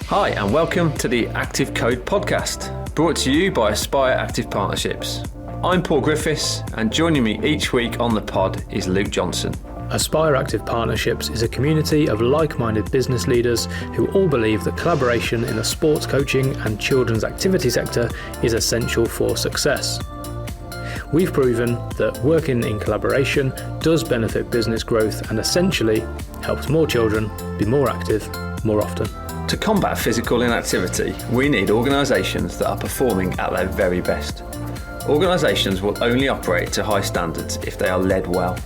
Hi and welcome to the Active Code podcast, brought to you by Aspire Active Partnerships. I'm Paul Griffiths and joining me each week on the pod is Luke Johnson. Aspire Active Partnerships is a community of like-minded business leaders who all believe that collaboration in the sports coaching and children's activity sector is essential for success. We've proven that working in collaboration does benefit business growth and essentially helps more children be more active more often. To combat physical inactivity, we need organisations that are performing at their very best. Organisations will only operate to high standards if they are led well.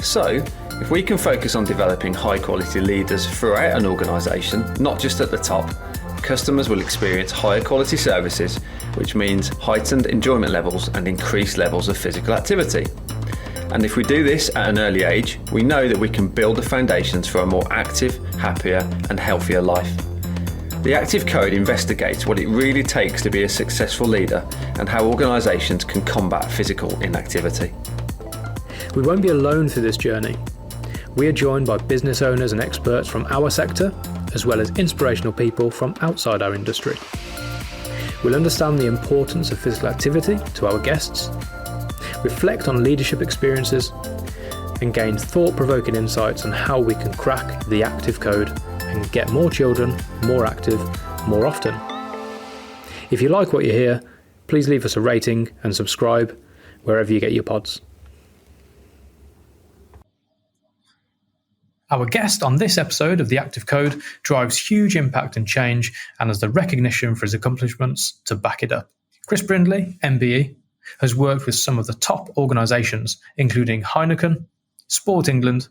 So, if we can focus on developing high-quality leaders throughout an organisation, not just at the top, customers will experience higher quality services, which means heightened enjoyment levels and increased levels of physical activity. And if we do this at an early age, we know that we can build the foundations for a more active, happier and healthier life. The Active Code investigates what it really takes to be a successful leader and how organisations can combat physical inactivity. We won't be alone through this journey. We are joined by business owners and experts from our sector, as well as inspirational people from outside our industry. We'll understand the importance of physical activity to our guests, reflect on leadership experiences, and gain thought-provoking insights on how we can crack the Active Code and get more children more active more often. If you like what you hear, please leave us a rating and subscribe wherever you get your pods. Our guest on this episode of The Active Code drives huge impact and change and has the recognition for his accomplishments to back it up. Chris Brindley, MBE, has worked with some of the top organisations, including Heineken, Sport England,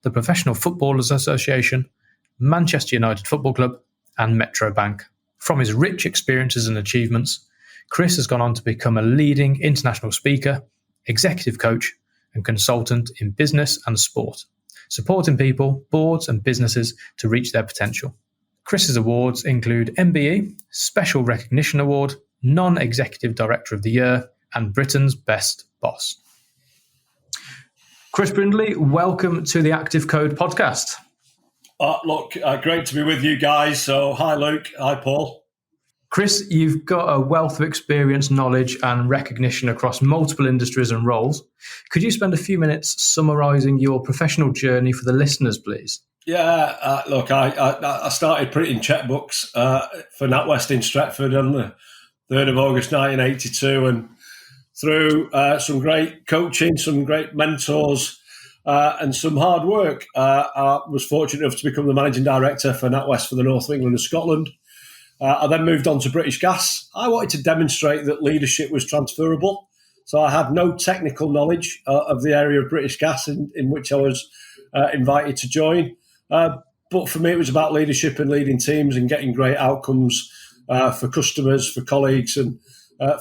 the Professional Footballers Association, Manchester United Football Club, and Metro Bank. From his rich experiences and achievements, Chris has gone on to become a leading international speaker, executive coach, and consultant in business and sport, supporting people, boards, and businesses to reach their potential. Chris's awards include MBE, Special Recognition Award, Non-Executive Director of the Year, and Britain's Best Boss. Chris Brindley, welcome to the Active Code podcast. Great to be with you guys. So, hi Luke, hi Paul. Chris, you've got a wealth of experience, knowledge and recognition across multiple industries and roles. Could you spend a few minutes summarising your professional journey for the listeners, please? Yeah, I started printing checkbooks for NatWest in Stretford on the 3rd of August 1982, and through some great coaching, some great mentors, and some hard work, I was fortunate enough to become the managing director for NatWest for the North of England and Scotland. I then moved on to British Gas. I wanted to demonstrate that leadership was transferable. So I had no technical knowledge of the area of British Gas in which I was invited to join. But for me, it was about leadership and leading teams and getting great outcomes for customers, for colleagues, and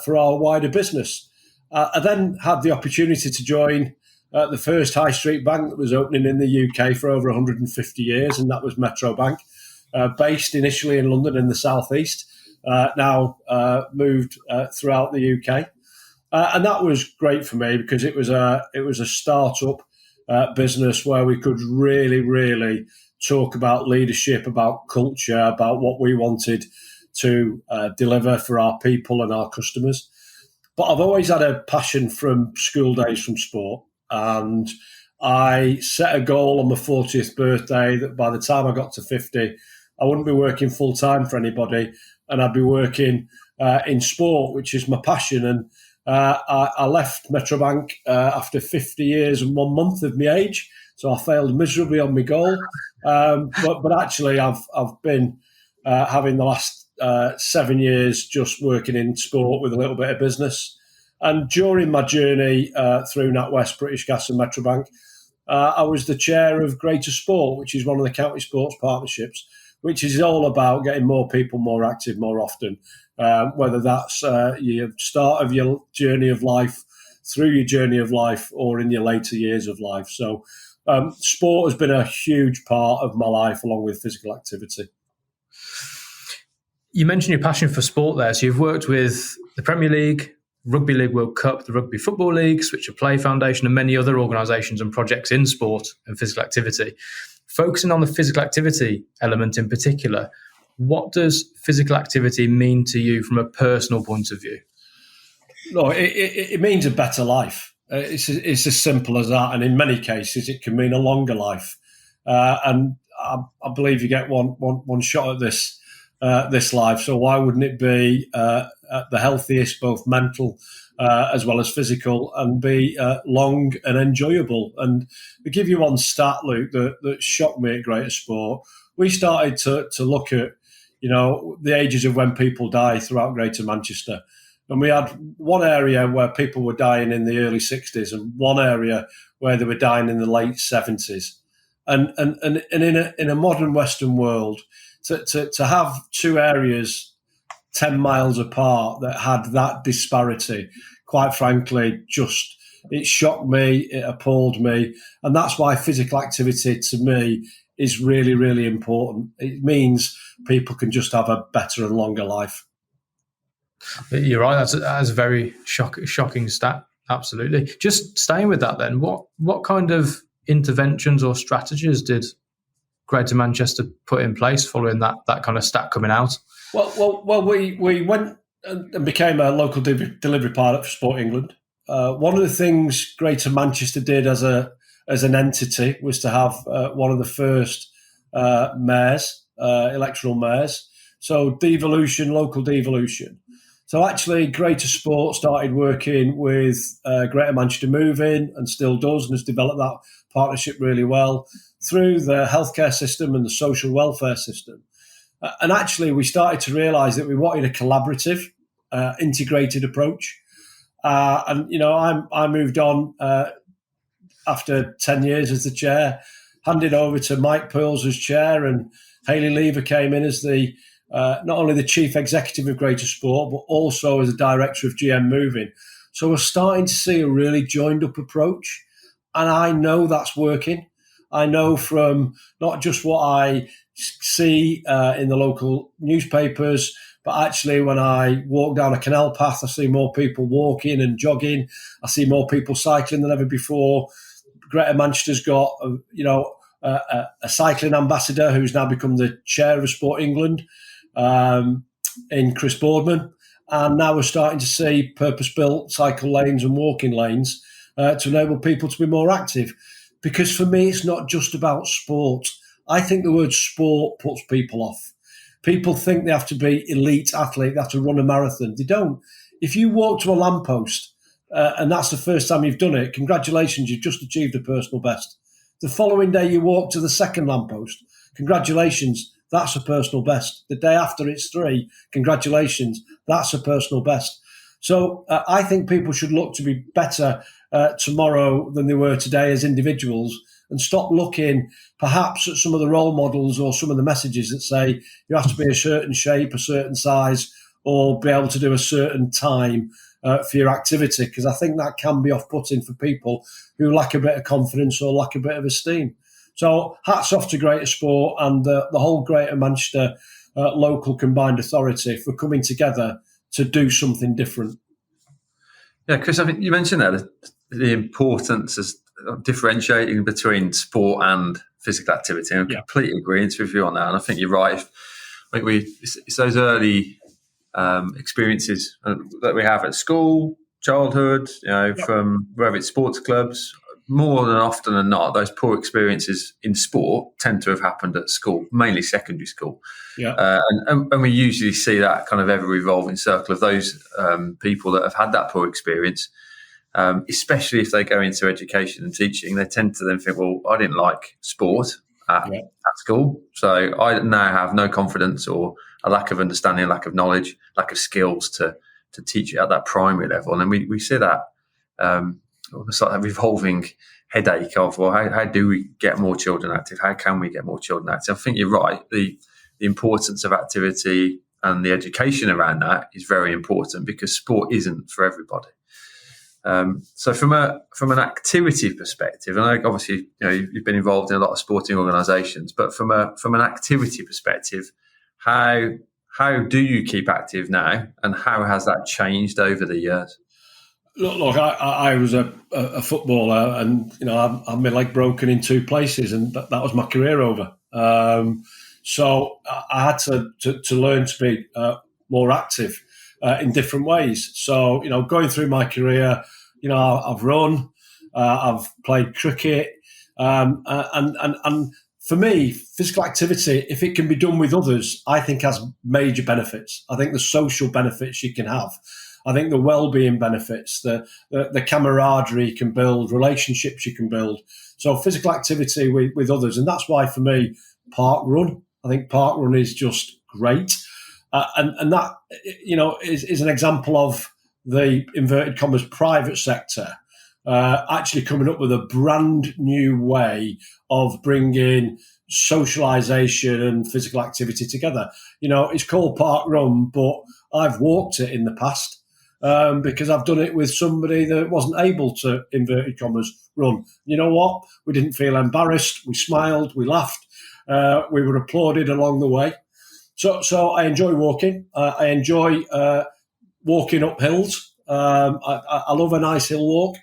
for our wider business. I then had the opportunity to join the first high street bank that was opening in the UK for over 150 years, and that was Metro Bank, based initially in London in the southeast, now moved throughout the UK. And that was great for me because it was a start-up business where we could really talk about leadership, about culture, about what we wanted to deliver for our people and our customers. But I've always had a passion from school days from sport. And I set a goal on my 40th birthday that by the time I got to 50, I wouldn't be working full time for anybody, and I'd be working in sport, which is my passion. And I left Metro Bank after 50 years and 1 month of my age, so I failed miserably on my goal. But actually, I've been having the last 7 years just working in sport with a little bit of business. And during my journey through NatWest, British Gas and Metro Bank, I was the chair of GreaterSport, which is one of the county sports partnerships, which is all about getting more people more active more often, whether that's your start of your journey of life, through your journey of life, or in your later years of life. So sport has been a huge part of my life, along with physical activity. You mentioned your passion for sport there. So you've worked with the Premier League, Rugby League World Cup, the Rugby Football League, Switcher Play Foundation, and many other organisations and projects in sport and physical activity. Focusing on the physical activity element in particular, What does physical activity mean to you from a personal point of view? No, it means a better life. It's as simple as that. And in many cases, it can mean a longer life. And I believe you get one shot at this life. So why wouldn't it be the healthiest, both mental as well as physical, and be long and enjoyable? And to give you one stat, Luke, that shocked me at GreaterSport, we started to look at, the ages of when people die throughout Greater Manchester. And we had one area where people were dying in the early 60s and one area where they were dying in the late 70s. And in a modern Western world, to have two areas 10 miles apart that had that disparity, quite frankly, it shocked me, it appalled me. And that's why physical activity to me is really, really important. It means people can just have a better and longer life. You're right. That's a very shocking stat. Absolutely. Just staying with that then, what kind of interventions or strategies did Greater Manchester put in place following that kind of stat coming out? Well, we went and became a local delivery pilot for Sport England. One of the things Greater Manchester did as an entity was to have one of the first mayors, electoral mayors. So devolution, local devolution. So actually, GreaterSport started working with Greater Manchester Moving and still does, and has developed that partnership really well through the healthcare system and the social welfare system. And actually, we started to realise that we wanted a collaborative, integrated approach. I moved on after 10 years as the chair, handed over to Mike Pearls as chair, and Hayley Lever came in as the not only the chief executive of GreaterSport, but also as a director of GM Moving. So we're starting to see a really joined up approach. And I know that's working. I know from not just what I see in the local newspapers, but actually when I walk down a canal path, I see more people walking and jogging. I see more people cycling than ever before. Greater Manchester's got, a cycling ambassador who's now become the chair of Sport England, in Chris Boardman. And now we're starting to see purpose-built cycle lanes and walking lanes to enable people to be more active. Because for me, it's not just about sport. I think the word sport puts people off. People think they have to be elite athlete, they have to run a marathon. They don't. If you walk to a lamppost and that's the first time you've done it, congratulations, you've just achieved a personal best. The following day you walk to the second lamppost, congratulations, that's a personal best. The day after it's 3, congratulations, that's a personal best. So I think people should look to be better tomorrow than they were today as individuals, and stop looking perhaps at some of the role models or some of the messages that say you have to be a certain shape, a certain size, or be able to do a certain time for your activity, because I think that can be off-putting for people who lack a bit of confidence or lack a bit of esteem. So hats off to GreaterSport and the whole Greater Manchester local combined authority for coming together to do something different. Yeah, Chris, I think you mentioned that the importance of differentiating between sport and physical activity. I'm completely agreeing with you on that, and I think you're right. I think it's those early experiences that we have at school, childhood, from whether it's sports clubs. More than often than not, those poor experiences in sport tend to have happened at school, mainly secondary school. Yeah. And we usually see that kind of ever-evolving circle of those people that have had that poor experience, especially if they go into education and teaching. They tend to then think, well, I didn't like sport at school, so I now have no confidence or a lack of understanding, lack of knowledge, lack of skills to teach it at that primary level. And then we see that almost like a revolving headache of, well, how do we get more children active? How can we get more children active? I think you're right. The importance of activity and the education around that is very important, because sport isn't for everybody. So from an activity perspective, and obviously you've been involved in a lot of sporting organisations, but from an activity perspective, how do you keep active now, and how has that changed over the years? Look, I was a footballer, and I had my leg broken in 2 places, and that was my career over. So I had to learn to be more active in different ways. So, going through my career, I've run, I've played cricket, and for me, physical activity, if it can be done with others, I think has major benefits. I think the social benefits you can have. I think the well-being benefits, the camaraderie you can build, relationships you can build. So physical activity with others. And that's why, for me, park run. I think park run is just great. And that, is an example of the inverted commas private sector actually coming up with a brand new way of bringing socialisation and physical activity together. It's called Park Run, but I've walked it in the past because I've done it with somebody that wasn't able to, inverted commas, run. You know what? We didn't feel embarrassed. We smiled. We laughed. We were applauded along the way. So I enjoy walking. I enjoy walking up hills. I love a nice hill walk.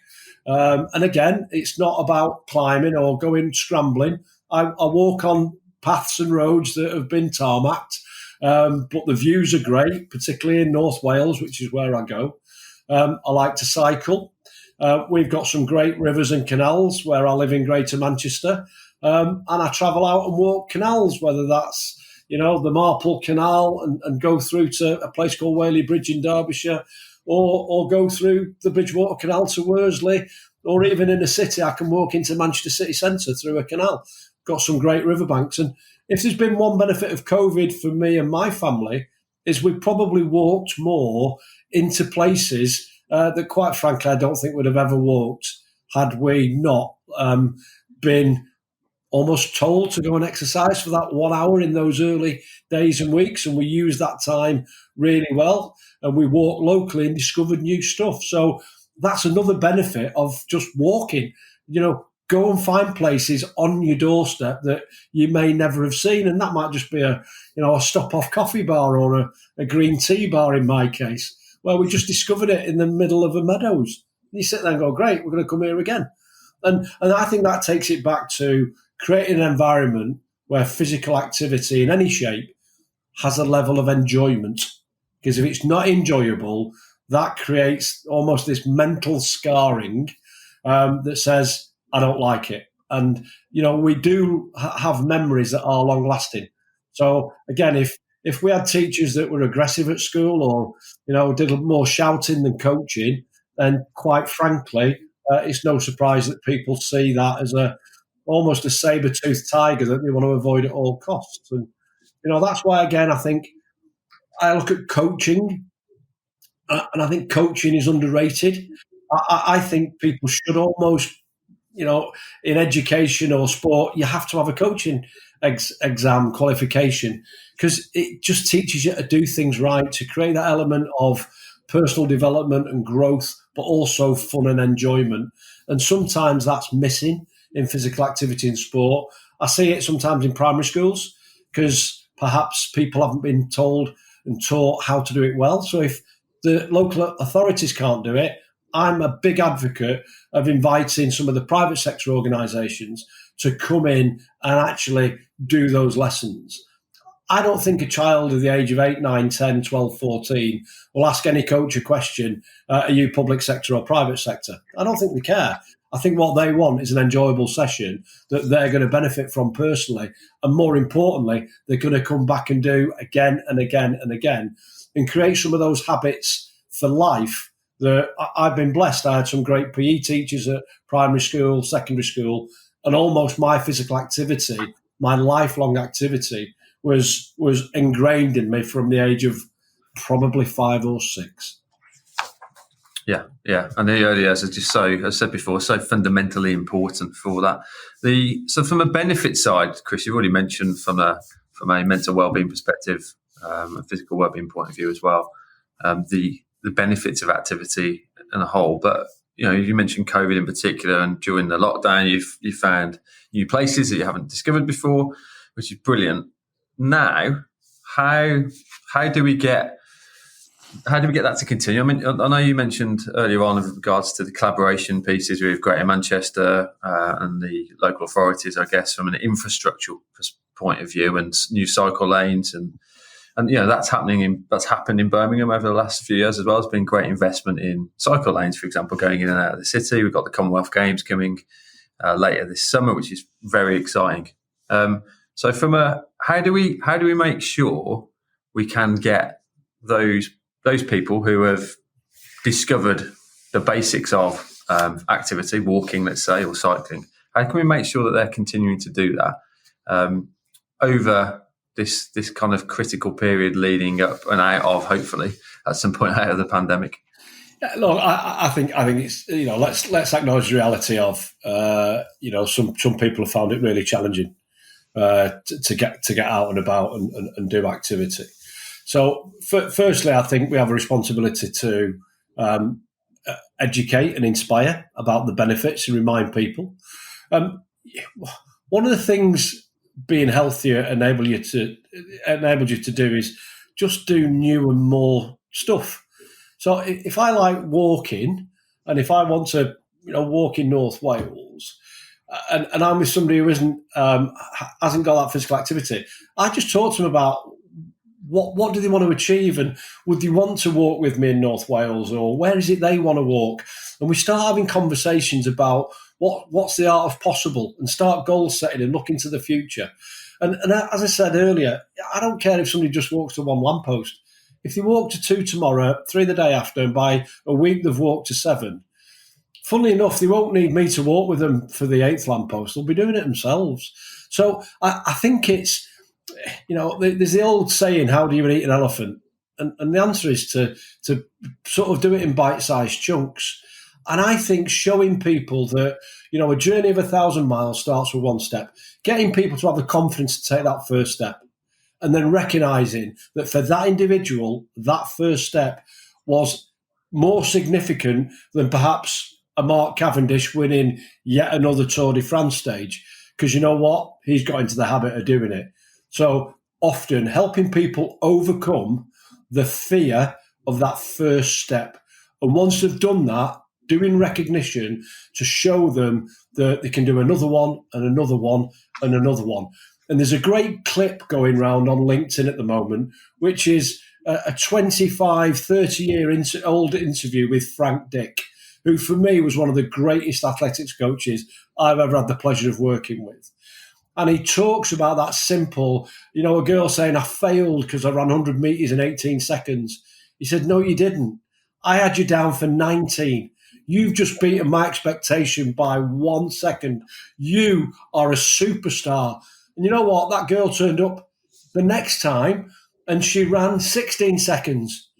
And again, it's not about climbing or going scrambling. I walk on paths and roads that have been tarmacked, but the views are great, particularly in North Wales, which is where I go. I like to cycle. We've got some great rivers and canals where I live in Greater Manchester, and I travel out and walk canals, whether that's the Marple Canal and go through to a place called Whaley Bridge in Derbyshire, or go through the Bridgewater Canal to Worsley, or even in the city, I can walk into Manchester city centre through a canal. Got some great riverbanks. And if there's been one benefit of COVID for me and my family, is we've probably walked more into places that, quite frankly, I don't think would have ever walked had we not been almost told to go and exercise for that 1 hour in those early days and weeks. And we used that time really well. And we walked locally and discovered new stuff. So that's another benefit of just walking. Go and find places on your doorstep that you may never have seen. And that might just be a stop-off coffee bar or a green tea bar in my case, where we just discovered it in the middle of a meadows. And you sit there and go, great, we're going to come here again. And I think that takes it back to creating an environment where physical activity in any shape has a level of enjoyment. Because if it's not enjoyable, that creates almost this mental scarring that says, I don't like it. And, we do have memories that are long lasting. So again, if we had teachers that were aggressive at school or, did more shouting than coaching, then quite frankly, it's no surprise that people see that as almost a saber-toothed tiger that they want to avoid at all costs. And, that's why, again, I think I look at coaching and I think coaching is underrated. I think people should almost, in education or sport, you have to have a coaching exam qualification because it just teaches you to do things right, to create that element of personal development and growth, but also fun and enjoyment. And sometimes that's missing in physical activity and sport. I see it sometimes in primary schools because perhaps people haven't been told and taught how to do it well. So if the local authorities can't do it, I'm a big advocate of inviting some of the private sector organisations to come in and actually do those lessons. I don't think a child of the age of 8, 9, 10, 12, 14 will ask any coach a question, are you public sector or private sector? I don't think they care. I think what they want is an enjoyable session that they're going to benefit from personally. And more importantly, they're going to come back and do again and again and again and create some of those habits for life that I've been blessed. I had some great PE teachers at primary school, secondary school, and almost my physical activity, my lifelong activity was ingrained in me from the age of probably 5 or 6. Yeah. And the early years are just so, as I said before, so fundamentally important for that. So from a benefit side, Chris, you've already mentioned from a mental wellbeing perspective, a physical wellbeing point of view as well, the benefits of activity and a whole. But you mentioned COVID in particular, and during the lockdown, you found new places that you haven't discovered before, which is brilliant. Now, how do we get how do we get that to continue? I mean, I know you mentioned earlier on with regards to the collaboration pieces with Greater Manchester and the local authorities, I guess, from an infrastructural point of view, and new cycle lanes, and that's happened in Birmingham over the last few years as well. There's been great investment in cycle lanes, for example, going in and out of the city. We've got the Commonwealth Games coming later this summer, which is very exciting. So how do we make sure we can get those people who have discovered the basics of activity, walking, let's say, or cycling? How can we make sure that they're continuing to do that over this kind of critical period leading up and out of, hopefully, at some point out of the pandemic? Yeah, look, I think it's, let's acknowledge the reality of some people have found it really challenging to get out and about and do activity. So, firstly, I think we have a responsibility to educate and inspire about the benefits and remind people. One of the things being healthier enabled you to do is just do new and more stuff. So, if I like walking, and if I want to, walk in North Wales, and I'm with somebody who hasn't got that physical activity, I just talk to them about what do they want to achieve, and would they want to walk with me in North Wales, or where is it they want to walk? And we start having conversations about what's the art of possible, and start goal setting and looking to the future. And as I said earlier, I don't care if somebody just walks to one lamppost. If they walk to 2 tomorrow, 3 the day after, and by a week they've walked to 7, funnily enough, they won't need me to walk with them for the 8th lamppost. They'll be doing it themselves. So I think it's, there's the old saying, how do you eat an elephant? And the answer is to sort of do it in bite-sized chunks. And I think showing people that, a journey of 1,000 miles starts with one step, getting people to have the confidence to take that first step, and then recognising that for that individual, that first step was more significant than perhaps a Mark Cavendish winning yet another Tour de France stage. Because you know what? He's got into the habit of doing it. So often helping people overcome the fear of that first step. And once they've done that, doing recognition to show them that they can do another one and another one and another one. And there's a great clip going around on LinkedIn at the moment, which is a 25, 30-year-old interview with Frank Dick, who for me was one of the greatest athletics coaches I've ever had the pleasure of working with. And he talks about that simple, a girl saying, I failed because I ran 100 metres in 18 seconds. He said, no, you didn't. I had you down for 19. You've just beaten my expectation by 1 second. You are a superstar. And you know what? That girl turned up the next time and she ran 16 seconds.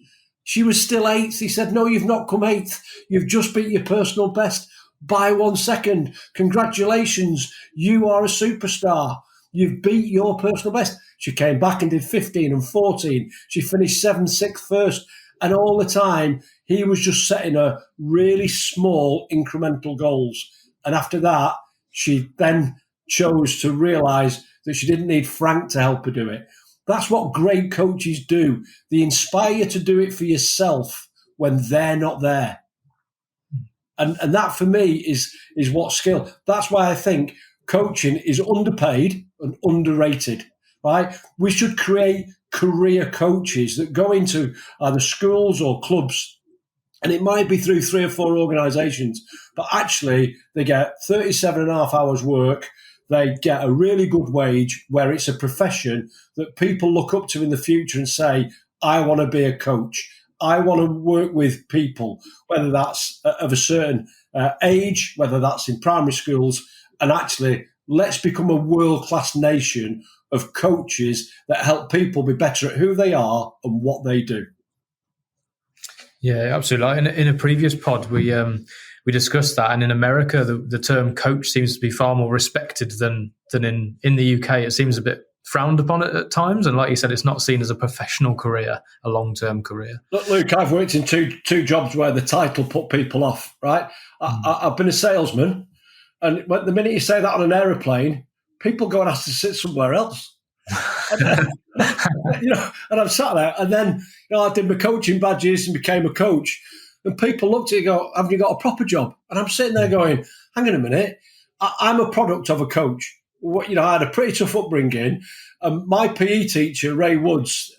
She was still 8th. He said, no, you've not come 8th. You've just beat your personal best by 1 second. Congratulations. You are a superstar. You've beat your personal best. She came back and did 15 and 14. She finished 7th, 6th, 1st. And all the time, he was just setting her really small incremental goals. And after that, she then chose to realise that she didn't need Frank to help her do it. That's what great coaches do. They inspire you to do it for yourself when they're not there. And that for me is what skill. That's why I think coaching is underpaid and underrated, right? We should create career coaches that go into either schools or clubs, and it might be through 3 or 4 organisations, but actually they get 37 and a half hours work. They get a really good wage where it's a profession that people look up to in the future and say, I want to be a coach. I want to work with people, whether that's of a certain age, whether that's in primary schools, and actually let's become a world-class nation of coaches that help people be better at who they are and what they do. Yeah, absolutely. In a previous pod, we discussed that, and in America, the term coach seems to be far more respected than in the UK. It seems a bit frowned upon at times, and like you said, it's not seen as a professional career, a long-term career. Look, Luke, I've worked in two jobs where the title put people off, right? I've been a salesman, and the minute you say that on an aeroplane, people go and ask to sit somewhere else. And, and I'm sat there, and then I did my coaching badges and became a coach. And people looked at it and go, "Have you got a proper job?" And I'm sitting there going, "Hang on a minute, I'm a product of a coach." I had a pretty tough upbringing. My PE teacher, Ray Woods,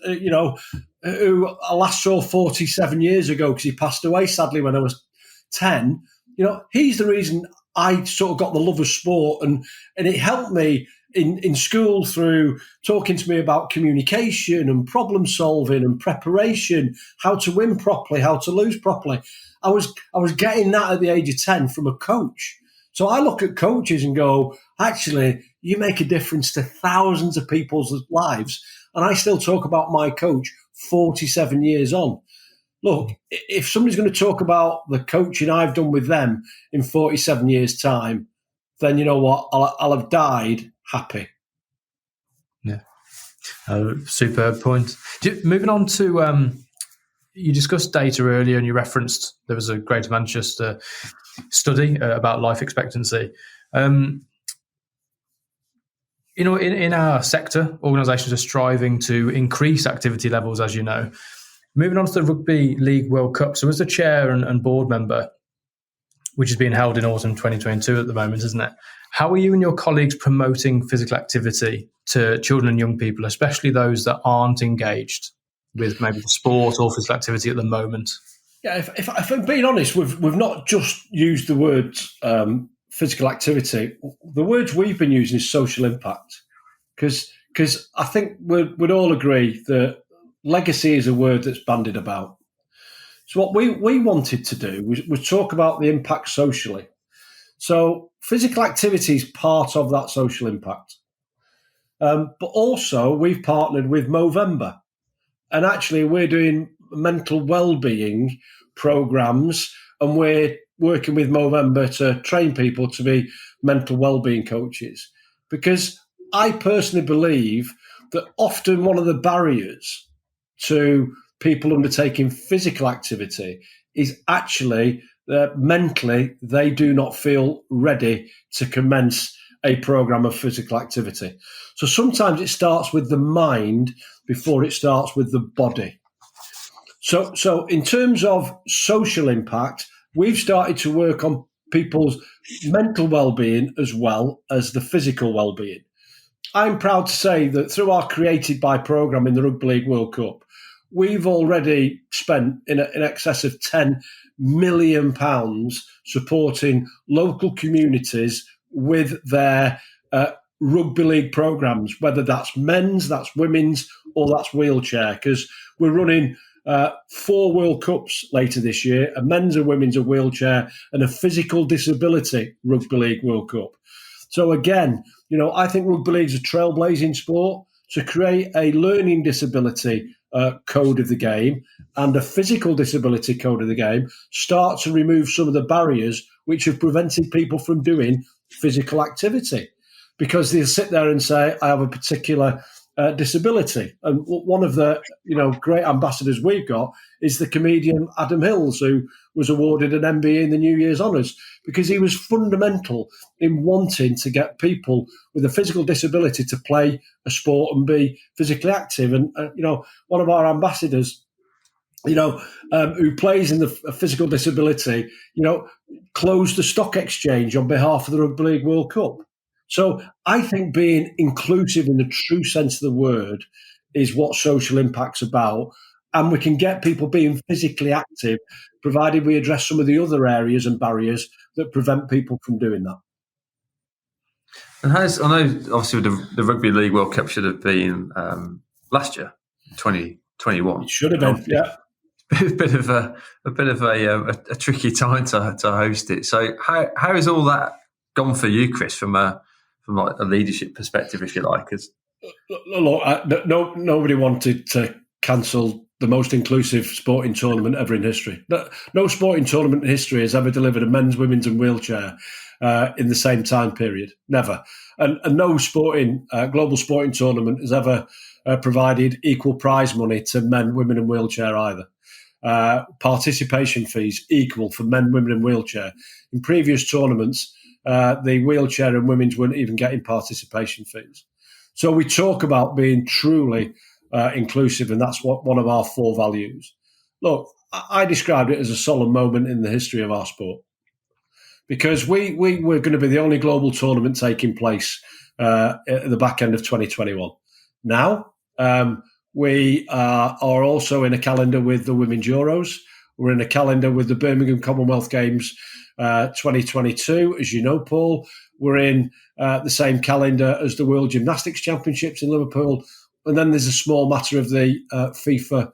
who I last saw 47 years ago because he passed away sadly when I was 10. He's the reason I sort of got the love of sport, and it helped me in school through talking to me about communication and problem solving and preparation, how to win properly, how to lose properly. I was getting that at the age of 10 from a coach. So I look at coaches and go, actually, you make a difference to thousands of people's lives. And I still talk about my coach 47 years on. Look, if somebody's going to talk about the coaching I've done with them in 47 years' time, then you know what? I'll have died happy. Yeah. Superb point. Moving on to, you discussed data earlier and you referenced there was a Greater Manchester study about life expectancy. In our sector, organisations are striving to increase activity levels, as you know. Moving on to the Rugby League World Cup. So as the chair and board member, which is being held in autumn 2022 at the moment, isn't it? How are you and your colleagues promoting physical activity to children and young people, especially those that aren't engaged with maybe the sport or physical activity at the moment? Yeah, if I'm being honest, we've not just used the word physical activity. The words we've been using is social impact, because I think we'd all agree that legacy is a word that's bandied about. So what we wanted to do was talk about the impact socially. So physical activity is part of that social impact. But also we've partnered with Movember. And actually we're doing mental well-being programs, and we're working with Movember to train people to be mental well-being coaches. Because I personally believe that often one of the barriers to people undertaking physical activity is actually that mentally they do not feel ready to commence a program of physical activity. So sometimes it starts with the mind before it starts with the body. So in terms of social impact, we've started to work on people's mental well-being as well as the physical well-being. I'm proud to say that through our Created By programme in the Rugby League World Cup, we've already spent in excess of £10 million supporting local communities with their rugby league programmes, whether that's men's, that's women's, or that's wheelchair, because we're running 4 World Cups later this year, a men's, a women's, a wheelchair, and a physical disability Rugby League World Cup. So again, I think rugby league's a trailblazing sport to create a learning disability code of the game and a physical disability code of the game, start to remove some of the barriers which have prevented people from doing physical activity, because they'll sit there and say, I have a particular disability. And one of the great ambassadors we've got is the comedian Adam Hills, who was awarded an MBE in the New Year's Honours, because he was fundamental in wanting to get people with a physical disability to play a sport and be physically active. And one of our ambassadors, who plays in the physical disability, closed the stock exchange on behalf of the Rugby League World Cup. So I think being inclusive in the true sense of the word is what social impact's about. And we can get people being physically active, provided we address some of the other areas and barriers that prevent people from doing that. And I know obviously the Rugby League World Cup should have been last year, 2021. It should have been, yeah. A bit of a tricky time to host it. So how has all that gone for you, Chris, from a leadership perspective, if you like? Look, nobody wanted to cancel the most inclusive sporting tournament ever in history. No sporting tournament in history has ever delivered a men's, women's and wheelchair in the same time period. Never. And no global sporting tournament has ever provided equal prize money to men, women and wheelchair either. Participation fees equal for men, women and wheelchair. In previous tournaments, the wheelchair and women's weren't even getting participation fees. So we talk about being truly inclusive, and that's one of our 4 values. Look, I described it as a solemn moment in the history of our sport, because we were going to be the only global tournament taking place at the back end of 2021. Now, we are also in a calendar with the Women's Euros. We're in a calendar with the Birmingham Commonwealth Games 2022, as you know, Paul. We're in the same calendar as the World Gymnastics Championships in Liverpool. And then there's a small matter of the FIFA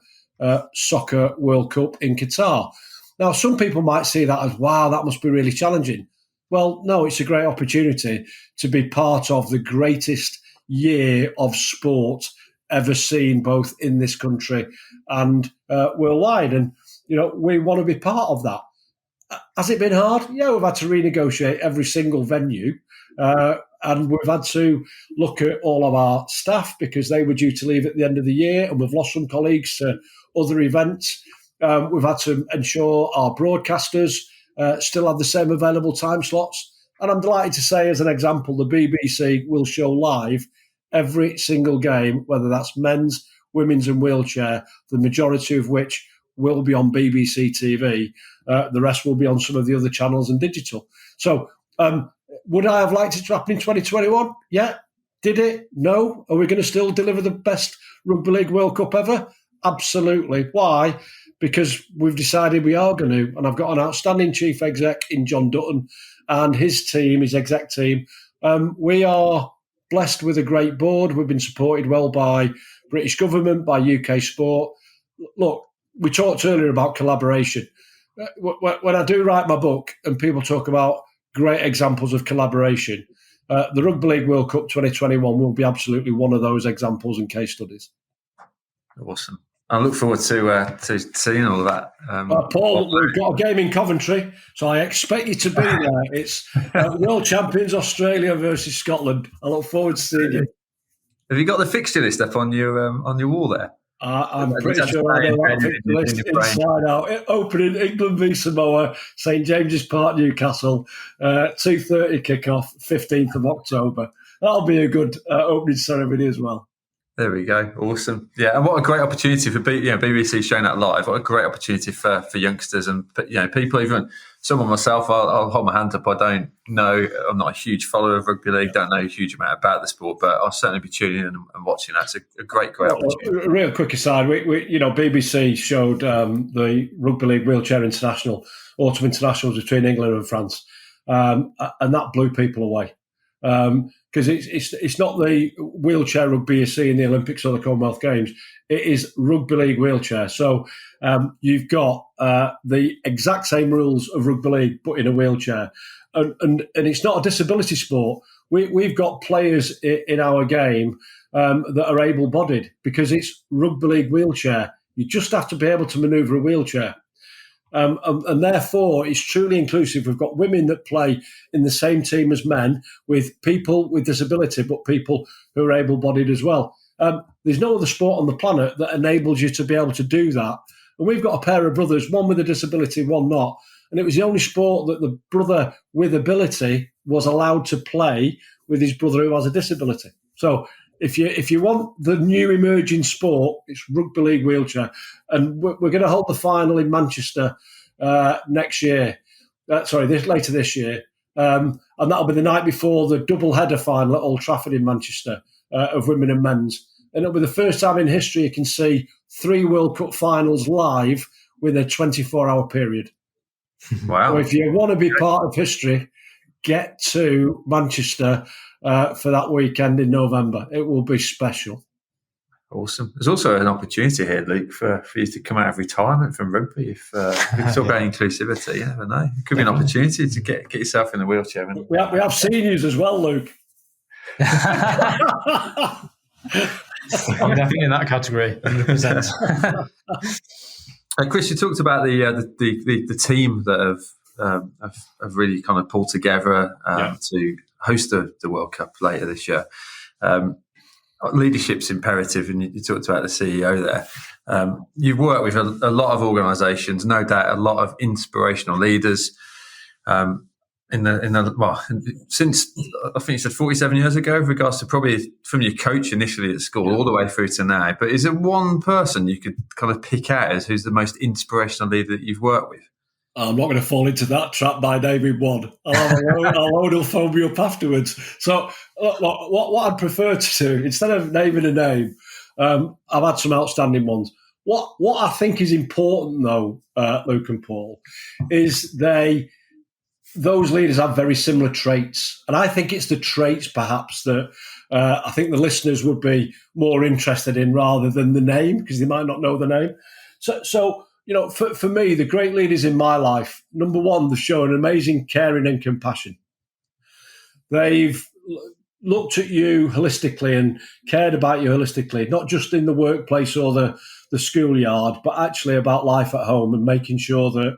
Soccer World Cup in Qatar. Now, some people might see that as, wow, that must be really challenging. Well, no, it's a great opportunity to be part of the greatest year of sport ever seen, both in this country and worldwide. And, we want to be part of that. Has it been hard? Yeah, we've had to renegotiate every single venue. And we've had to look at all of our staff because they were due to leave at the end of the year, and we've lost some colleagues to other events. We've had to ensure our broadcasters still have the same available time slots. And I'm delighted to say, as an example, the BBC will show live every single game, whether that's men's, women's and wheelchair, the majority of which will be on BBC TV. The rest will be on some of the other channels and digital. So would I have liked it to happen in 2021? Yeah. Did it? No. Are we going to still deliver the best Rugby League World Cup ever? Absolutely. Why? Because we've decided we are going to. And I've got an outstanding chief exec in John Dutton and his team, his exec team. We are blessed with a great board. We've been supported well by British government, by UK sport. Look, we talked earlier about collaboration. When I do write my book and people talk about great examples of collaboration, the Rugby League World Cup 2021 will be absolutely one of those examples and case studies. Awesome. I look forward to seeing all of that. Paul, we've got a game in Coventry, so I expect you to be there. It's World Champions Australia versus Scotland. I look forward to seeing you. Have you got the fixture list up on your wall there? I'm pretty sure I know that fixture list inside out. Opening England v Samoa, St James's Park, Newcastle, 2:30 kickoff, 15th of October. That'll be a good opening ceremony as well. There we go. Awesome. Yeah, and what a great opportunity for BBC showing that live. What a great opportunity for youngsters and people, even someone myself. I'll hold my hand up. I don't know. I'm not a huge follower of rugby league. Don't know a huge amount about the sport, but I'll certainly be tuning in and watching that. It's a great opportunity. Real quick aside, we BBC showed the Rugby League Wheelchair International, Autumn Internationals between England and France, and that blew people away. Because it's not the wheelchair rugby you see in the Olympics or the Commonwealth Games. It is Rugby League wheelchair. So you've got the exact same rules of Rugby League, but in a wheelchair. And it's not a disability sport. We've got players in our game that are able-bodied because it's Rugby League wheelchair. You just have to be able to manoeuvre a wheelchair. And therefore, it's truly inclusive. We've got women that play in the same team as men, with people with disability, but people who are able-bodied as well. There's no other sport on the planet that enables you to be able to do that. And we've got a pair of brothers, one with a disability, one not. And it was the only sport that the brother with ability was allowed to play with his brother who has a disability. So if you want the new emerging sport, it's Rugby League wheelchair. And we're going to hold the final in Manchester next year. Later this year. And that'll be the night before the double-header final at Old Trafford in Manchester of women and men's. And it'll be the first time in history you can see 3 World Cup finals live with a 24-hour period. Wow. So if you want to be part of history, get to Manchester for that weekend in November. It will be special. Awesome. There's also an opportunity here, Luke, for you to come out of retirement from rugby. If we talk about inclusivity, you never know. It could be an opportunity to get yourself in a wheelchair. We have seniors as well, Luke. I'm definitely in that category, 100%. Chris, you talked about the team that have really kind of pulled together to host the World Cup later this year. Leadership's imperative, and you talked about the CEO there. You've worked with a lot of organisations, no doubt, a lot of inspirational leaders. since I think you said 47 years ago, with regards to probably from your coach initially at school all the way through to now. But is there one person you could kind of pick out as who's the most inspirational leader that you've worked with? I'm not going to fall into that trap by naming one. I'll load will phone me up afterwards. So what I'd prefer to do, instead of naming a name, I've had some outstanding ones. What I think is important, though, Luke and Paul, is those leaders have very similar traits. And I think it's the traits, perhaps, that I think the listeners would be more interested in rather than the name, because they might not know the name. So for me, the great leaders in my life, number one, they've shown amazing caring and compassion. They've looked at you holistically and cared about you holistically, not just in the workplace or the schoolyard, but actually about life at home and making sure that,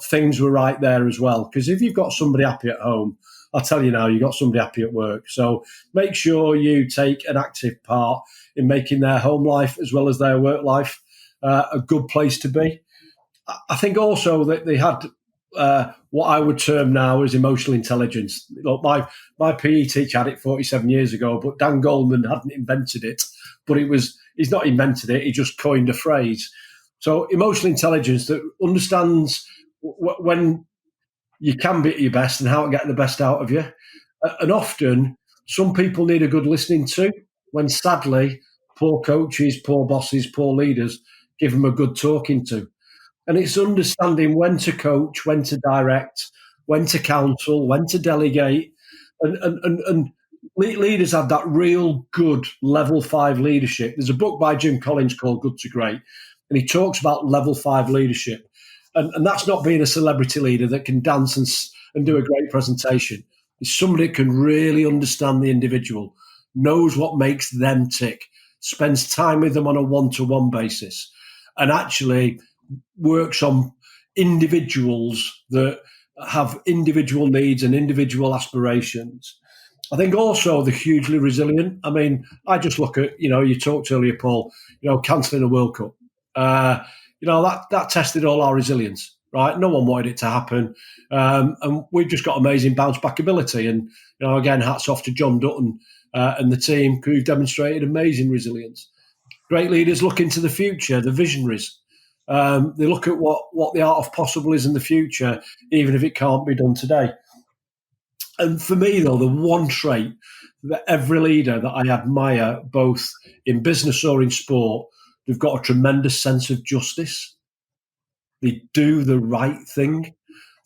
things were right there as well. Because if you've got somebody happy at home, I'll tell you now, you've got somebody happy at work. So make sure you take an active part in making their home life as well as their work life a good place to be. I think also that they had what I would term now as emotional intelligence. Look, my PE teacher had it 47 years ago, but Dan Goldman hadn't invented it. But he's not invented it, he just coined a phrase. So emotional intelligence that understands when you can be at your best and how to get the best out of you. And often, some people need a good listening to when, sadly, poor coaches, poor bosses, poor leaders give them a good talking to. And it's understanding when to coach, when to direct, when to counsel, when to delegate. And leaders have that real good level 5 leadership. There's a book by Jim Collins called Good to Great, and he talks about level 5 leadership. And that's not being a celebrity leader that can dance and do a great presentation. It's somebody that can really understand the individual, knows what makes them tick, spends time with them on a one-to-one basis, and actually works on individuals that have individual needs and individual aspirations. I think also they're hugely resilient. I mean, I just look at, you talked earlier, Paul, cancelling a World Cup. That tested all our resilience, right? No one wanted it to happen. And we've just got amazing bounce back ability. And, again, hats off to John Dutton and the team who've demonstrated amazing resilience. Great leaders look into the future, the visionaries. They look at what the art of possible is in the future, even if it can't be done today. And for me, though, the one trait that every leader that I admire, both in business or in sport, they've got a tremendous sense of justice. They do the right thing.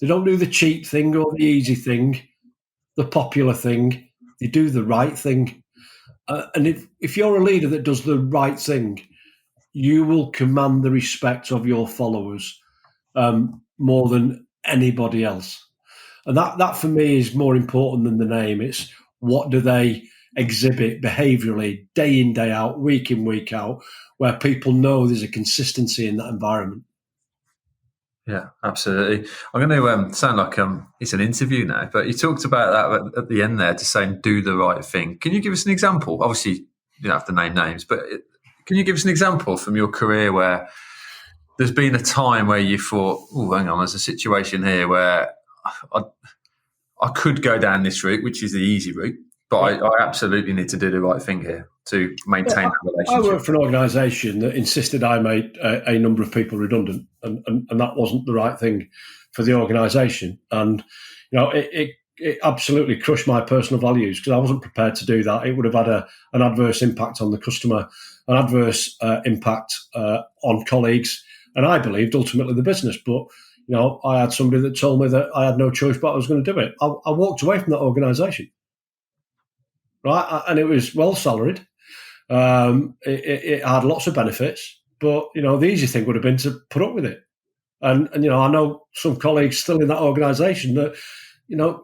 They don't do the cheap thing or the easy thing, the popular thing. They do the right thing. And if you're a leader that does the right thing, you will command the respect of your followers more than anybody else. And that for me is more important than the name. It's what do they exhibit behaviourally, day in, day out, week in, week out, where people know there's a consistency in that environment. Yeah, absolutely. I'm going to sound like it's an interview now, but you talked about that at the end there to saying do the right thing. Can you give us an example? Obviously, you don't have to name names, but can you give us an example from your career where there's been a time where you thought, oh, hang on, there's a situation here where I could go down this route, which is the easy route, but I absolutely need to do the right thing here to maintain that relationship. I worked for an organisation that insisted I made a number of people redundant, and that wasn't the right thing for the organisation. And it absolutely crushed my personal values because I wasn't prepared to do that. It would have had an adverse impact on the customer, an adverse impact on colleagues, and I believed ultimately the business. But I had somebody that told me that I had no choice, but I was going to do it. I walked away from that organisation, right? And it was well salaried. It had lots of benefits, but the easy thing would have been to put up with it. And I know some colleagues still in that organisation that,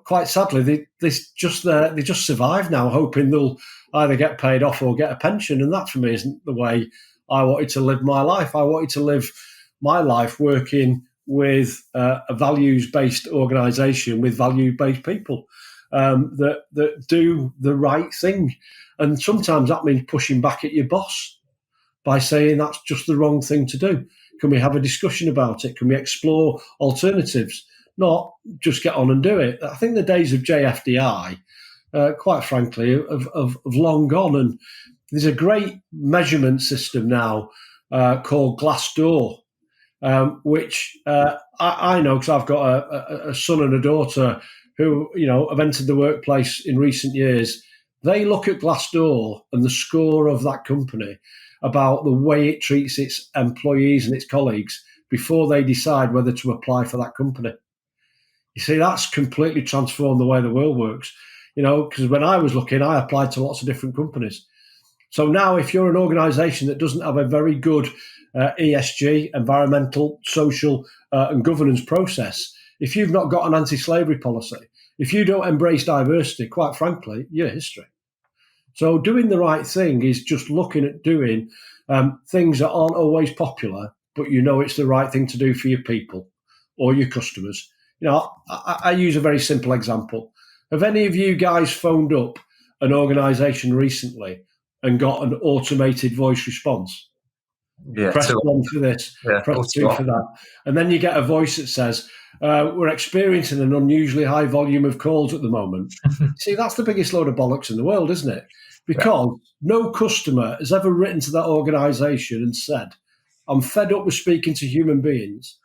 quite sadly, they just survive now, hoping they'll either get paid off or get a pension. And that for me isn't the way I wanted to live my life. I wanted to live my life working with a values-based organisation with value-based people that do the right thing. And sometimes that means pushing back at your boss by saying that's just the wrong thing to do. Can we have a discussion about it? Can we explore alternatives? not just get on and do it. I think the days of JFDI, quite frankly, have long gone. And there's a great measurement system now called Glassdoor, which I know because I've got a son and a daughter who, have entered the workplace in recent years. They look at Glassdoor and the score of that company about the way it treats its employees and its colleagues before they decide whether to apply for that company. You see, that's completely transformed the way the world works. Because when I was looking, I applied to lots of different companies. So now if you're an organisation that doesn't have a very good ESG, environmental, social and governance process, if you've not got an anti-slavery policy, if you don't embrace diversity, quite frankly, you're history. So doing the right thing is just looking at doing things that aren't always popular, but it's the right thing to do for your people or your customers. I use a very simple example. Have any of you guys phoned up an organisation recently and got an automated voice response? Yeah, press 1 for this, press 2 for that. And then you get a voice that says, we're experiencing an unusually high volume of calls at the moment. See, that's the biggest load of bollocks in the world, isn't it? Because no customer has ever written to that organisation and said, I'm fed up with speaking to human beings.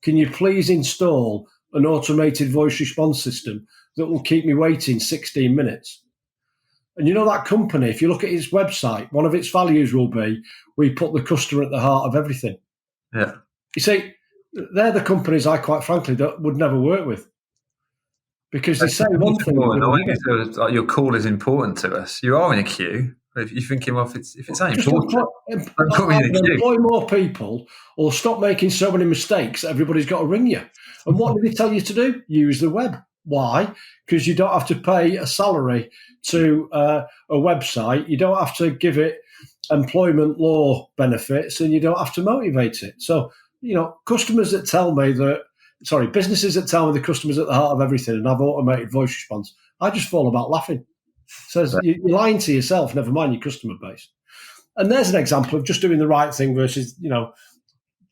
Can you please install an automated voice response system that will keep me waiting 16 minutes? And that company, if you look at its website, one of its values will be, we put the customer at the heart of everything. Yeah. You see, they're the companies I quite frankly would never work with. Because they say one thing. Like your call is important to us. You are in a queue. If you're thinking, well, if it's not important, put me in a queue. Employ more people or stop making so many mistakes that everybody's got to ring you. And what do they tell you to do? Use the web. Why? Because you don't have to pay a salary to a website. You don't have to give it employment law benefits, and you don't have to motivate it. So, businesses that tell me the customer's at the heart of everything and have automated voice response, I just fall about laughing. Says you're lying to yourself, never mind your customer base. And there's an example of just doing the right thing versus,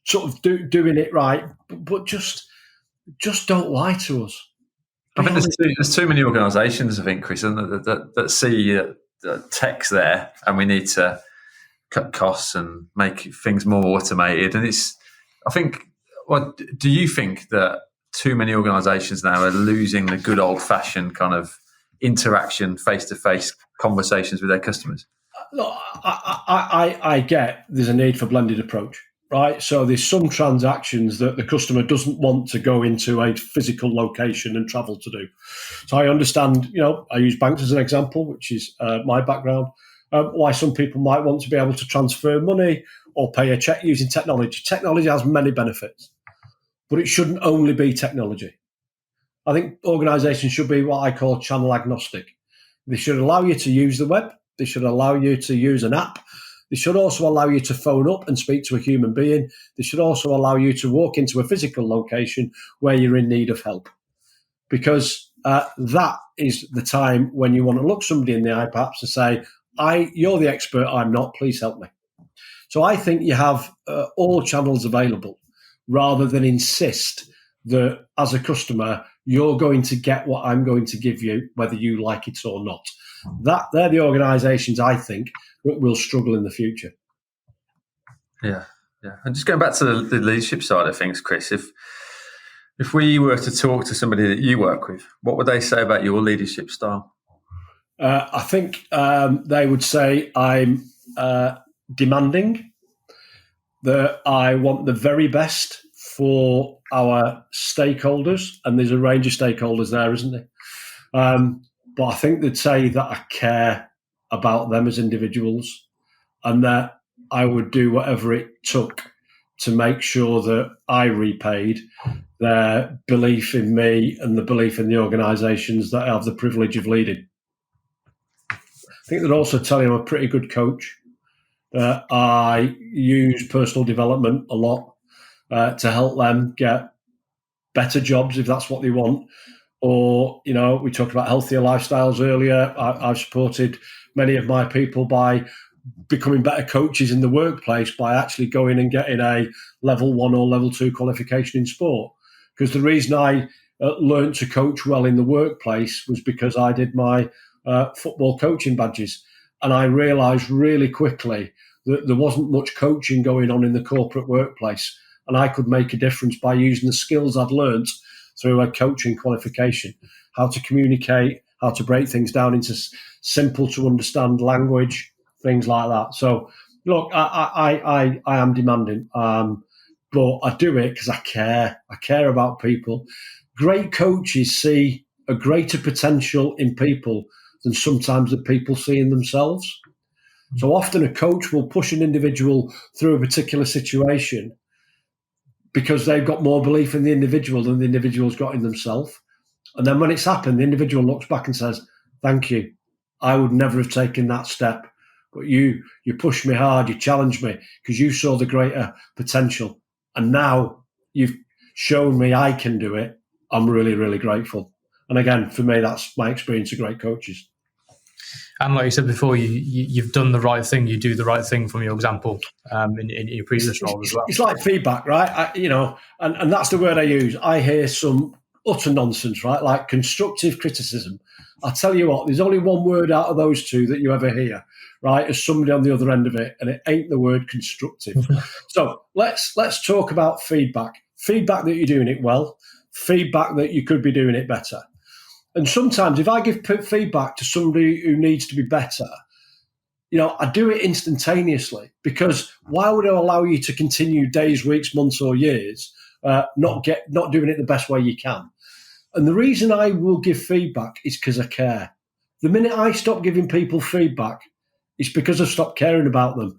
sort of doing it right, but just don't lie to us. I think there's too many organisations, I think, Chris, that see text there, and we need to cut costs and make things more automated. And do you think that too many organisations now are losing the good old-fashioned kind of interaction, face-to-face conversations with their customers? Look, I get there's a need for blended approach. Right, so there's some transactions that the customer doesn't want to go into a physical location and travel to do. So I understand, I use banks as an example, which is my background, why some people might want to be able to transfer money or pay a check using technology. Technology has many benefits, but it shouldn't only be technology. I think organisations should be what I call channel agnostic. They should allow you to use the web. They should allow you to use an app. They should also allow you to phone up and speak to a human being. They should also allow you to walk into a physical location where you're in need of help. Because that is the time when you want to look somebody in the eye perhaps and say, you're the expert, I'm not, please help me. So I think you have all channels available rather than insist that as a customer, you're going to get what I'm going to give you, whether you like it or not. They're the organisations, I think, that will struggle in the future. Yeah. And just going back to the leadership side of things, Chris, if we were to talk to somebody that you work with, what would they say about your leadership style? I think they would say I'm demanding, that I want the very best for our stakeholders, and there's a range of stakeholders there, isn't there? But I think they'd say that I care about them as individuals and that I would do whatever it took to make sure that I repaid their belief in me and the belief in the organisations that I have the privilege of leading. I think they'd also tell you I'm a pretty good coach, that I use personal development a lot to help them get better jobs if that's what they want. Or, we talked about healthier lifestyles earlier. I've supported many of my people by becoming better coaches in the workplace by actually going and getting a level 1 or level 2 qualification in sport. Because the reason I learned to coach well in the workplace was because I did my football coaching badges. And I realised really quickly that there wasn't much coaching going on in the corporate workplace. And I could make a difference by using the skills I'd learnt through a coaching qualification, how to communicate, how to break things down into simple to understand language, things like that. So, look, I am demanding, but I do it because I care. I care about people. Great coaches see a greater potential in people than sometimes the people see in themselves. So often a coach will push an individual through a particular situation because they've got more belief in the individual than the individual's got in themselves. And then when it's happened, the individual looks back and says, thank you. I would never have taken that step. But you pushed me hard, you challenged me because you saw the greater potential. And now you've shown me I can do it. I'm really, really grateful. And again, for me, that's my experience of great coaches. And like you said before, you've done the right thing. You do the right thing from your example in your previous role as well. It's like feedback, right? And that's the word I use. I hear some utter nonsense, right? Like constructive criticism. I tell you what, there's only one word out of those two that you ever hear, right? As somebody on the other end of it, and it ain't the word constructive. So let's talk about feedback. Feedback that you're doing it well. Feedback that you could be doing it better. And sometimes if I give feedback to somebody who needs to be better, I do it instantaneously, because why would I allow you to continue days, weeks, months or years not doing it the best way you can? And the reason I will give feedback is because I care. The minute I stop giving people feedback, it's because I've stopped caring about them.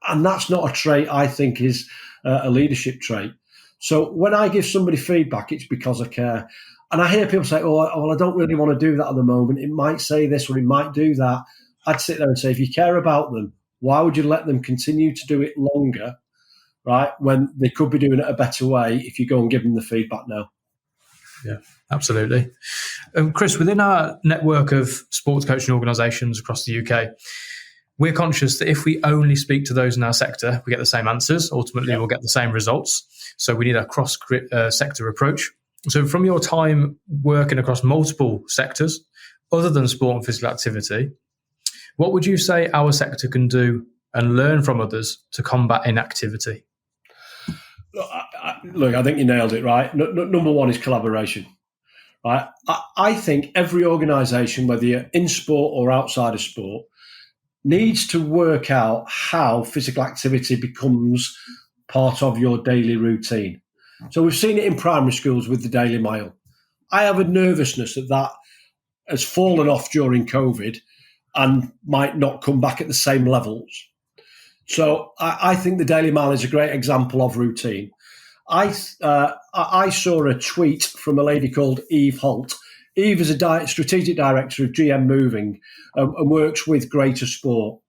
And that's not a trait I think is a leadership trait. So when I give somebody feedback, it's because I care. And I hear people say, well, I don't really want to do that at the moment. It might say this or it might do that. I'd sit there and say, if you care about them, why would you let them continue to do it longer, right, when they could be doing it a better way if you go and give them the feedback now? Yeah, absolutely. Chris, within our network of sports coaching organisations across the UK, we're conscious that if we only speak to those in our sector, we get the same answers. Ultimately, we'll get the same results. So we need a cross-sector approach. So from your time working across multiple sectors, other than sport and physical activity, what would you say our sector can do and learn from others to combat inactivity? Look, I think you nailed it, right? Number one is collaboration, right? I think every organisation, whether you're in sport or outside of sport, needs to work out how physical activity becomes part of your daily routine. So we've seen it in primary schools with the Daily Mile. I have a nervousness that has fallen off during COVID and might not come back at the same levels. So I think the Daily Mile is a great example of routine. I saw a tweet from a lady called Eve Holt. Eve is a strategic director of GM Moving and works with GreaterSport.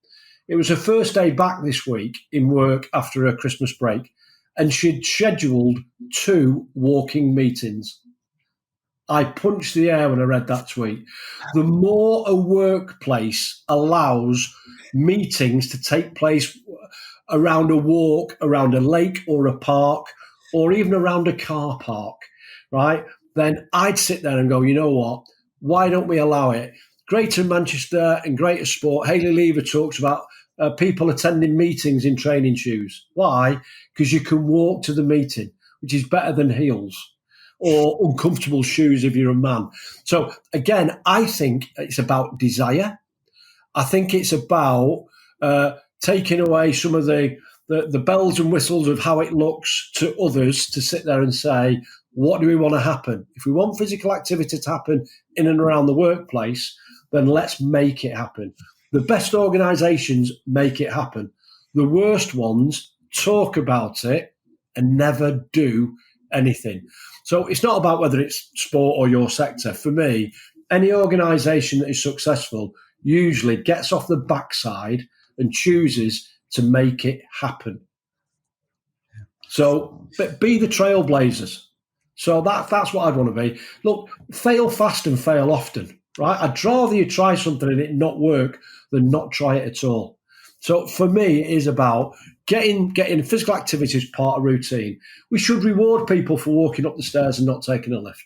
It was her first day back this week in work after a Christmas break, and she'd scheduled 2 walking meetings. I punched the air when I read that tweet. The more a workplace allows meetings to take place around a walk, around a lake or a park, or even around a car park, right, then I'd sit there and go, you know what, why don't we allow it? Greater Manchester and GreaterSport, Hayley Lever talks about people attending meetings in training shoes. Why? Because you can walk to the meeting, which is better than heels or uncomfortable shoes if you're a man. So again, I think it's about desire. I think it's about taking away some of the bells and whistles of how it looks to others to sit there and say, what do we want to happen? If we want physical activity to happen in and around the workplace, then let's make it happen. The best organisations make it happen. The worst ones talk about it and never do anything. So it's not about whether it's sport or your sector. For me, any organisation that is successful usually gets off the backside and chooses to make it happen. So be the trailblazers. So that's what I'd want to be. Look, fail fast and fail often, right? I'd rather you try something and it not work than not try it at all. So for me, it is about getting physical activity as part of routine. We should reward people for walking up the stairs and not taking a lift.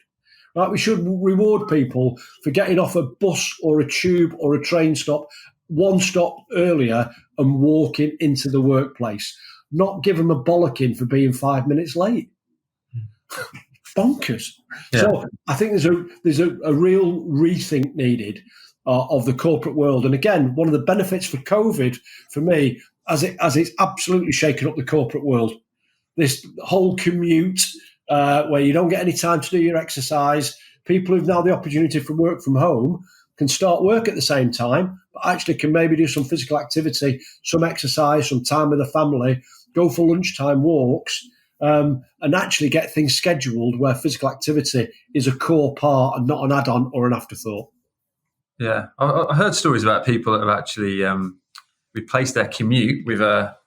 Right? We should reward people for getting off a bus or a tube or a train stop one stop earlier and walking into the workplace. Not give them a bollocking for being 5 minutes late. Bonkers. Yeah. So I think there's a real rethink needed of the corporate world. And again, one of the benefits for COVID for me, as it's absolutely shaken up the corporate world, this whole commute where you don't get any time to do your exercise. People who've now the opportunity for work from home can start work at the same time, but actually can maybe do some physical activity, some exercise, some time with the family, go for lunchtime walks, and actually get things scheduled where physical activity is a core part and not an add-on or an afterthought. Yeah, I heard stories about people that have actually replaced their commute with their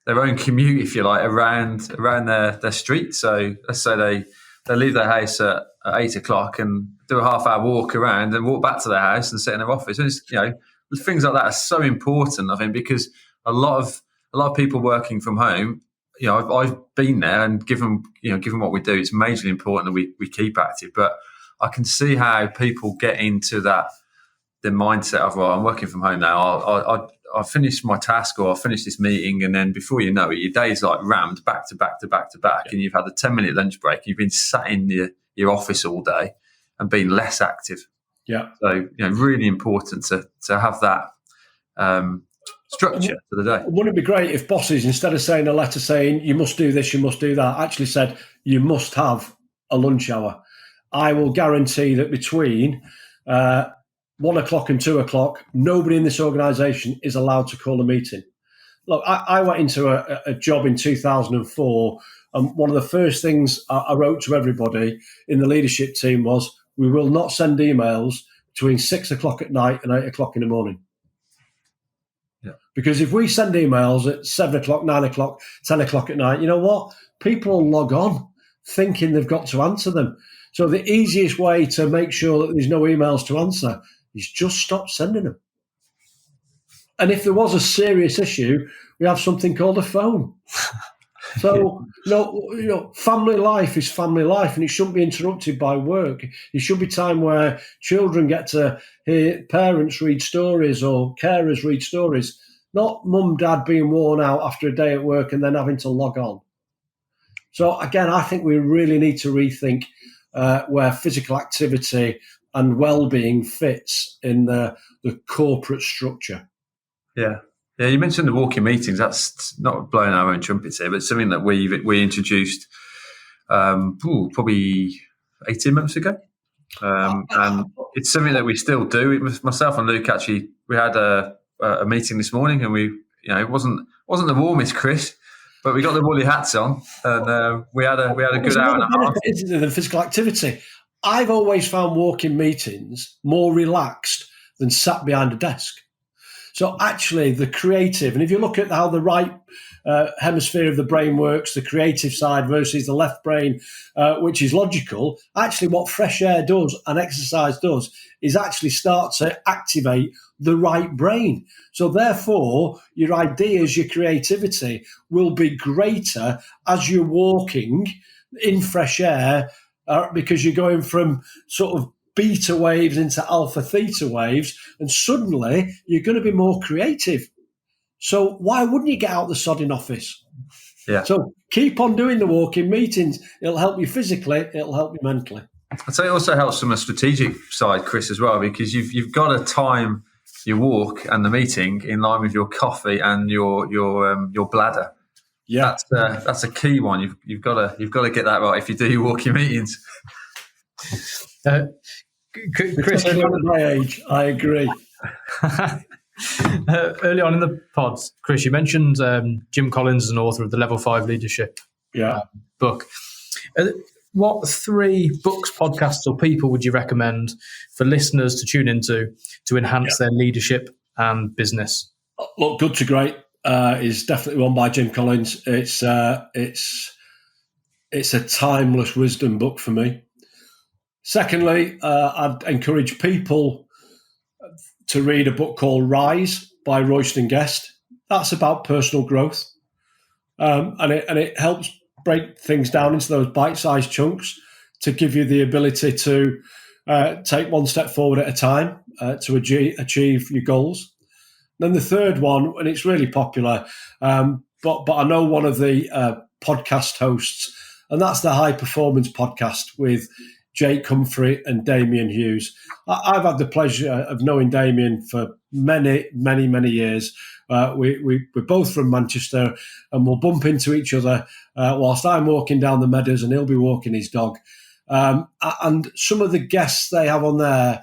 own commute, if you like, around their street. So let's say they leave their house at 8 o'clock and do a half-hour walk around and walk back to their house and sit in their office. And it's, things like that are so important, I think, because a lot of people working from home, I've been there, and given what we do, it's majorly important that we keep active. But I can see how people get into the mindset of, well, I'm working from home now. I'll finish my task or I'll finish this meeting, and then before you know it, your day's like rammed back to back to back to back, and you've had a 10-minute lunch break. You've been sat in your office all day and been less active. Yeah. So really important to have that structure to the day. Wouldn't it be great if bosses, instead of saying a letter saying you must do this, you must do that, actually said you must have a lunch hour? I will guarantee that between 1 o'clock and 2 o'clock, nobody in this organisation is allowed to call a meeting. Look, I went into a job in 2004, and one of the first things I wrote to everybody in the leadership team was, we will not send emails between 6 o'clock at night and 8 o'clock in the morning. Yeah. Because if we send emails at 7 o'clock, 9 o'clock, 10 o'clock at night, you know what? People will log on thinking they've got to answer them. So the easiest way to make sure that there's no emails to answer is just stop sending them. And if there was a serious issue, we have something called a phone. So, family life is family life, and it shouldn't be interrupted by work. It should be time where children get to hear parents read stories or carers read stories, not mum, dad being worn out after a day at work and then having to log on. So, again, I think we really need to rethink where physical activity and well-being fits in the corporate structure. Yeah. Yeah, you mentioned the walking meetings. That's not blowing our own trumpets here, but something that we introduced probably 18 months ago. And it's something that we still do. It was myself and Luke, actually, we had a meeting this morning, and it wasn't the warmest, Chris, but we got the woolly hats on, and we had a good hour and a half. Isn't it, than physical activity? I've always found walking meetings more relaxed than sat behind a desk. So actually the creative, and if you look at how the right hemisphere of the brain works, the creative side versus the left brain, which is logical, actually what fresh air does and exercise does is actually start to activate the right brain. So therefore, your ideas, your creativity will be greater as you're walking in fresh air, because you're going from sort of beta waves into alpha theta waves, and suddenly you're going to be more creative. So why wouldn't you get out the sodding office? Yeah. So keep on doing the walking meetings. It'll help you physically. It'll help you mentally. I'd say it also helps from a strategic side, Chris, as well, because you've got to time your walk and the meeting in line with your coffee and your bladder. Yeah, that's a key one. You've got to get that right if you do your walking meetings. Chris, at my age, I agree. Early on in the pods, Chris, you mentioned Jim Collins as an author of the Level 5 Leadership book. What 3 books, podcasts, or people would you recommend for listeners to tune into to enhance their leadership and business? Look, Good to Great is definitely one by Jim Collins. It's a timeless wisdom book for me. Secondly, I'd encourage people to read a book called Rise by Royston Guest. That's about personal growth. And it helps break things down into those bite-sized chunks, to give you the ability to take one step forward at a time to achieve your goals. Then the third one, and it's really popular, but I know one of the podcast hosts, and that's the High Performance Podcast with Jake Humphrey and Damien Hughes. I've had the pleasure of knowing Damien for many, many, many years. We're both from Manchester, and we'll bump into each other whilst I'm walking down the meadows and he'll be walking his dog. And some of the guests they have on there,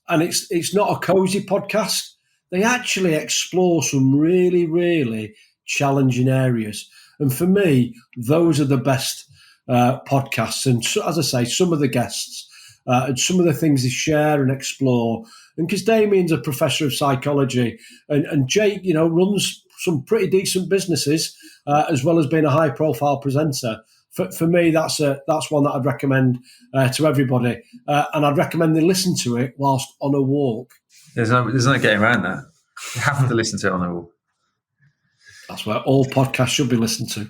and it's not a cozy podcast. They actually explore some really, really challenging areas. And for me, those are the best podcasts. And so, as I say, some of the guests and some of the things they share and explore. And because Damien's a professor of psychology and Jake, runs some pretty decent businesses as well as being a high-profile presenter. For me, that's one that I'd recommend to everybody. And I'd recommend they listen to it whilst on a walk. There's no getting around that. You have to listen to it on a walk. That's where all podcasts should be listened to.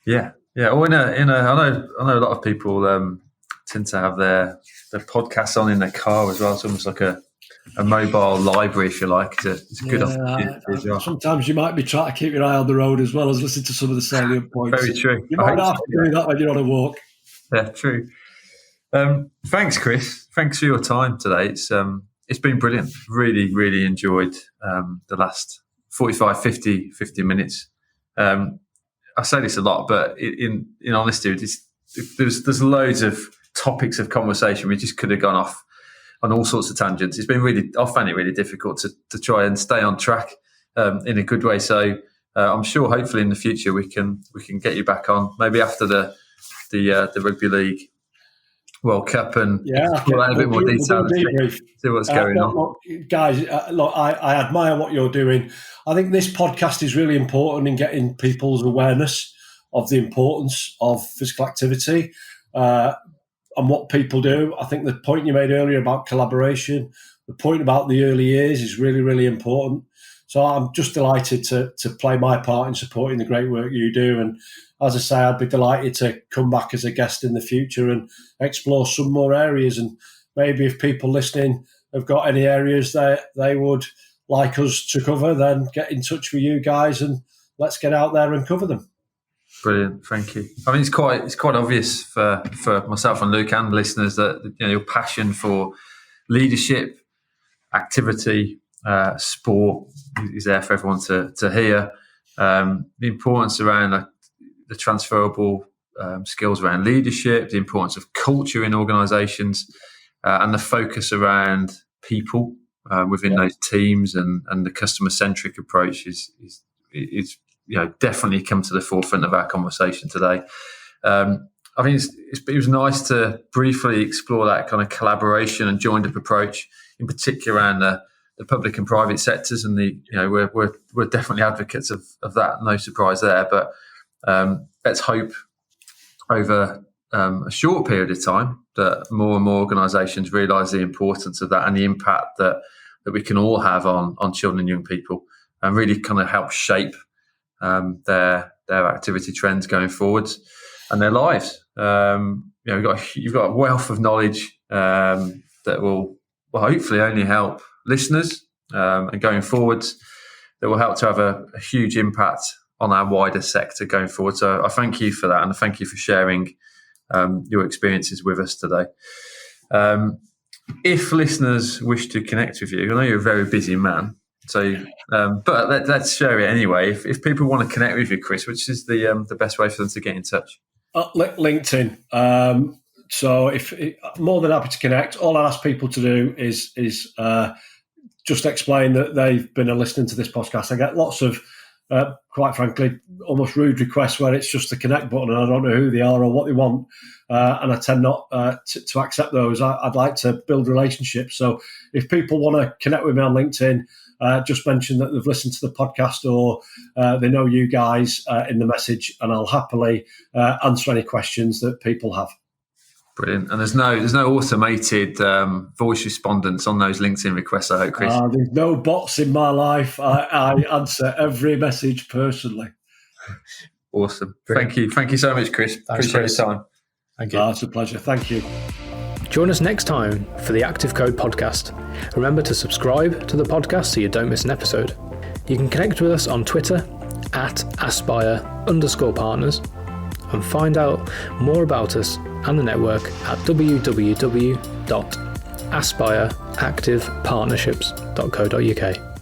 Yeah. Or I know a lot of people tend to have their podcasts on in their car as well. It's almost like a mobile library, if you like. It's a good opportunity as well. Sometimes you might be trying to keep your eye on the road as well as listen to some of the salient points. Very true. You might have to do that when you're on a walk. Yeah, true. Thanks, Chris. Thanks for your time today. It's been brilliant. Really, really enjoyed the last 45, 50 minutes. I say this a lot, but in honesty, there's loads of topics of conversation. We just could have gone off on all sorts of tangents. It's been I found it really difficult to try and stay on track in a good way. So I'm sure, hopefully, in the future we can get you back on, maybe after the Rugby League World Cup and explore that in a bit more detail. See what's going on. Look, guys, I admire what you're doing. I think this podcast is really important in getting people's awareness of the importance of physical activity and what people do. I think the point you made earlier about collaboration, the point about the early years is really, really important. So I'm just delighted to play my part in supporting the great work you do. And as I say, I'd be delighted to come back as a guest in the future and explore some more areas. And maybe if people listening have got any areas that they would like us to cover, then get in touch with you guys and let's get out there and cover them. Brilliant, thank you. I mean, it's quite obvious for myself and Luke and listeners that your passion for leadership, activity, sport is there for everyone to hear. The importance around the transferable skills around leadership, the importance of culture in organisations, and the focus around people within those teams and the customer-centric approach is definitely come to the forefront of our conversation today. I think it was nice to briefly explore that kind of collaboration and joined-up approach, in particular around the public and private sectors, and we're definitely advocates of that. No surprise there, but let's hope over a short period of time that more and more organisations realise the importance of that and the impact that we can all have on children and young people, and really kind of help shape their activity trends going forwards and their lives. You've got a wealth of knowledge that will hopefully only help listeners and going forwards, that will help to have a huge impact on our wider sector going forward. So I thank you for that, and I thank you for sharing your experiences with us today. If listeners wish to connect with you, I know you're a very busy man, so but let's share it anyway. If people want to connect with you, Chris, which is the best way for them to get in touch? LinkedIn. So if more than happy to connect. All I ask people to do is just explain that they've been listening to this podcast. I get lots of, quite frankly, almost rude requests where it's just the connect button and I don't know who they are or what they want. And I tend not to accept those. I'd like to build relationships. So if people want to connect with me on LinkedIn, just mention that they've listened to the podcast or they know you guys in the message, and I'll happily answer any questions that people have. Brilliant. And there's no automated voice respondents on those LinkedIn requests, I hope, Chris. There's no bots in my life. I answer every message personally. Awesome. Brilliant. Thank you so much, Chris. Thanks, Appreciate Chris. your time. Thank you. It's a pleasure. Thank you. Join us next time for the Active Code podcast. Remember to subscribe to the podcast so you don't miss an episode. You can connect with us on Twitter @aspire_partners and find out more about us and the network at www.aspireactivepartnerships.co.uk.